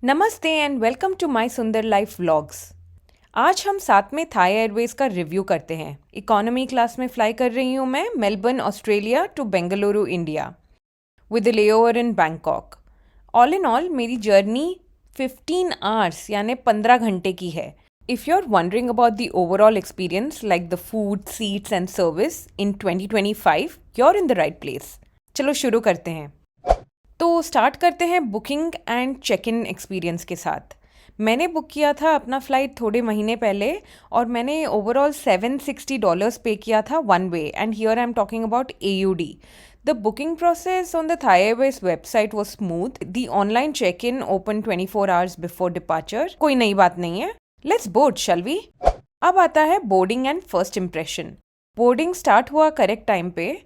नमस्ते and welcome to my सुंदर life vlogs. आज हम साथ में थाई एयरवेज का रिव्यू करते हैं। इकोनॉमी क्लास में फ्लाई कर रही हूँ मैं Melbourne Australia to Bengaluru India with a layover in Bangkok. All in all मेरी जर्नी 15 आवर्स यानी 15 घंटे की है। If you are wondering about the overall experience like the food, seats and service in 2025, you are in the right place. चलो शुरू करते हैं। तो स्टार्ट करते हैं booking and check in experience के साथ। मैंने बुक किया था अपना फ़्लाइट थोड़े महीने पहले और मैंने ओवरऑल $760 पे किया था one way, and here I am talking about AUD. The booking process on the Thai Airways website was smooth. The online check-in opened 24 hours before departure. कोई नई बात नहीं है. Let's board, shall we? अब आता है boarding and first impression. Boarding start हुआ correct time पे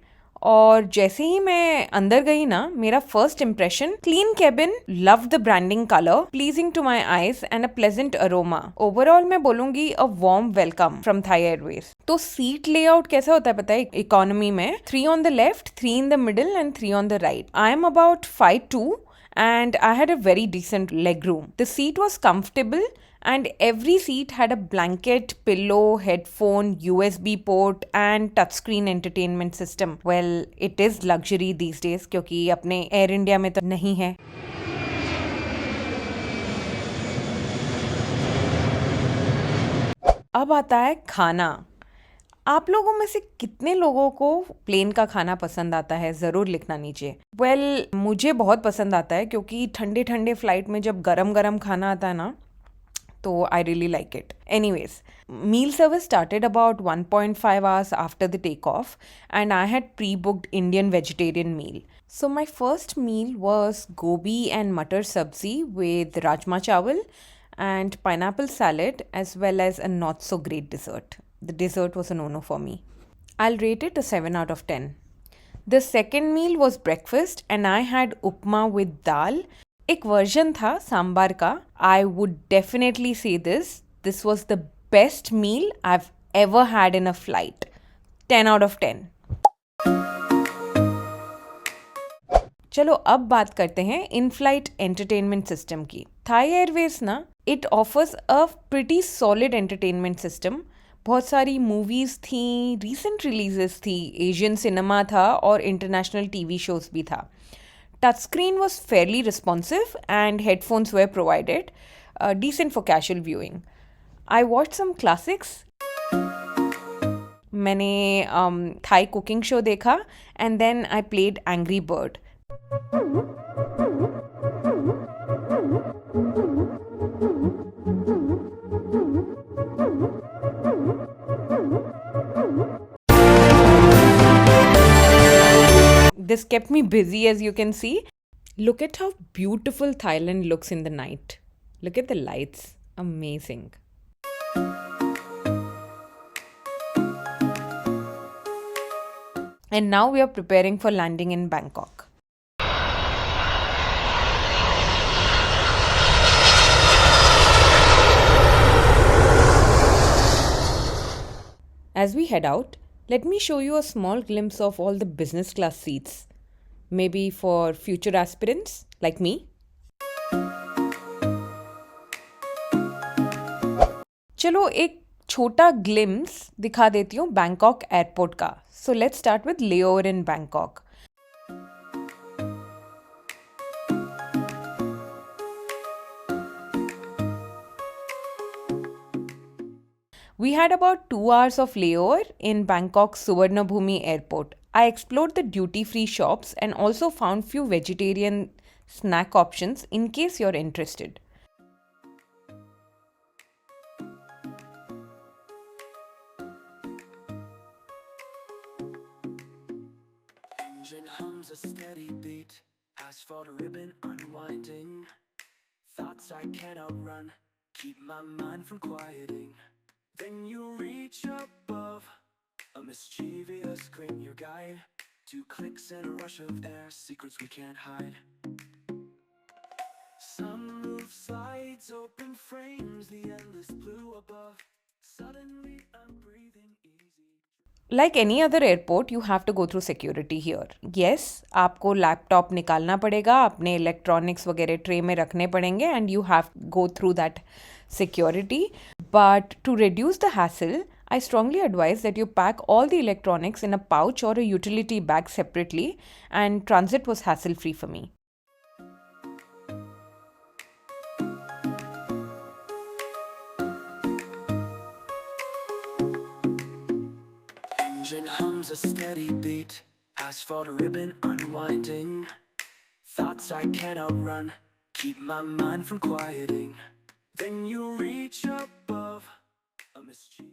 और जैसे ही मैं अंदर गई ना, मेरा first impression clean cabin, love the branding colour, pleasing to my eyes and a pleasant aroma. Overall मैं बोलूंगी a warm welcome from Thai Airways. तो सीट लेआउट कैसा होता है पता है इकोनॉमी में? 3 on the left, 3 in the middle and 3 on the right. I am about 5'2" and I had a very decent leg room. The seat was comfortable and every seat had a blanket, pillow, headphone, USB port and touchscreen entertainment system. Well, it is luxury these days क्योंकि अपने air India में तो नहीं है। अब आता है खाना। आप लोगों में से कितने लोगों को प्लेन का खाना पसंद आता है? ज़रूर लिखना नीचे। मुझे बहुत पसंद आता है क्योंकि ठंडे ठंडे फ्लाइट में जब गरम गरम खाना आता है ना, तो I really like it. Anyways, meal service started about 1.5 hours after the takeoff, and I had pre-booked Indian vegetarian meal. So my first meal was gobi and matar sabzi with rajma chawal and pineapple salad, as well as a not so great dessert. The dessert was a no-no for me. I'll rate it a 7 out of 10. The second meal was breakfast and I had upma with dal. एक version था सांबार का। I would definitely say this was the best meal I have ever had in a flight. 10 out of 10। चलो अब बात करते हैं in flight entertainment system की। Thai Airways ना, it offers a pretty solid entertainment system. बहुत सारी movies थी, रीसेंट रिलीजेस थी, एशियन सिनेमा था और इंटरनेशनल टीवी शोज भी था। Touchscreen was fairly responsive and headphones were provided, decent for casual viewing. I watched some classics. मैंने Thai cooking show देखा and then I played Angry Bird. This kept me busy, as you can see. Look at how beautiful Thailand looks in the night. Look at the lights. Amazing. And now we are preparing for landing in Bangkok. As we head out, let me show you a small glimpse of all the business class seats. Maybe for future aspirants like me. चलो एक छोटा glimpse दिखा देती हूँ Bangkok airport का। So let's start with layover in Bangkok. We had about 2 hours of layover in Bangkok's Suvarnabhumi airport. I explored the duty-free shops and also found few vegetarian snack options in case you're interested. Engine hums a steady beat, asphalt ribbon unwinding. Thoughts I can't outrun, keep my mind from quieting. Then you reach above, a mischievous grin, your guide. 2 clicks and a rush of air, secrets we can't hide. Sunroof slides, open frames, the endless blue above. Suddenly I'm breathing easy. Like any other airport, you have to go through security here. Yes, आपको laptop निकालना पड़ेगा, अपने electronics वगैरह tray में रखने पड़ेंगे and you have to go through that security. But to reduce the hassle, I strongly advise that you pack all the electronics in a pouch or a utility bag separately, and transit was hassle-free for me. Engine hums a steady beat, asphalt ribbon unwinding. Thoughts I can't outrun, keep my mind from quieting. Then you reach above a mischief.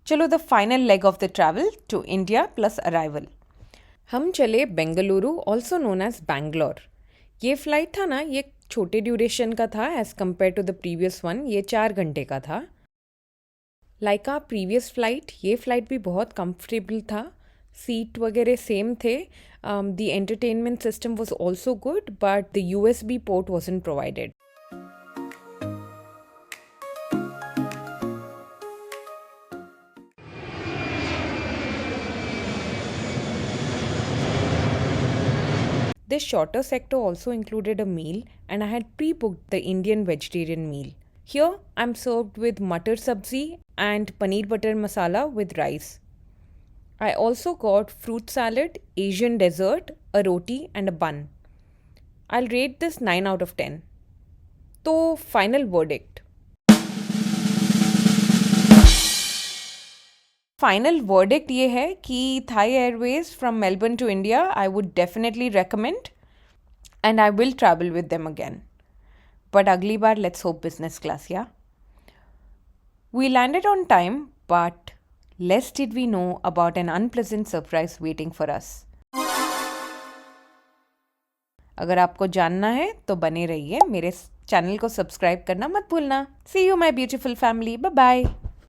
चलो the final leg of the travel to India plus arrival. हम चले Bengaluru also known as Bangalore. ये flight था ना, ये छोटे duration का था as compare to the previous one. ये 4 घंटे का था. लाइक आ प्रीवियस फ्लाइट, ये फ्लाइट भी बहुत कंफर्टेबल था. सीट वगैरह सेम थे. The entertainment system was also good, but the USB port wasn't provided. This shorter sector also included a meal, and I had pre-booked the Indian vegetarian meal. Here, I'm served with matar sabzi and paneer butter masala with rice. I also got fruit salad, Asian dessert, a roti and a bun. I'll rate this 9 out of 10. So, final verdict. Final verdict ये है कि Thai Airways from Melbourne to India I would definitely recommend and I will travel with them again. But अगली बार let's hope business class. या we landed on time, but less did we know about an unpleasant surprise waiting for us. अगर आपको जानना है तो बने रहिए. मेरे चैनल को सब्सक्राइब करना मत भूलना. See you my beautiful family. Bye bye.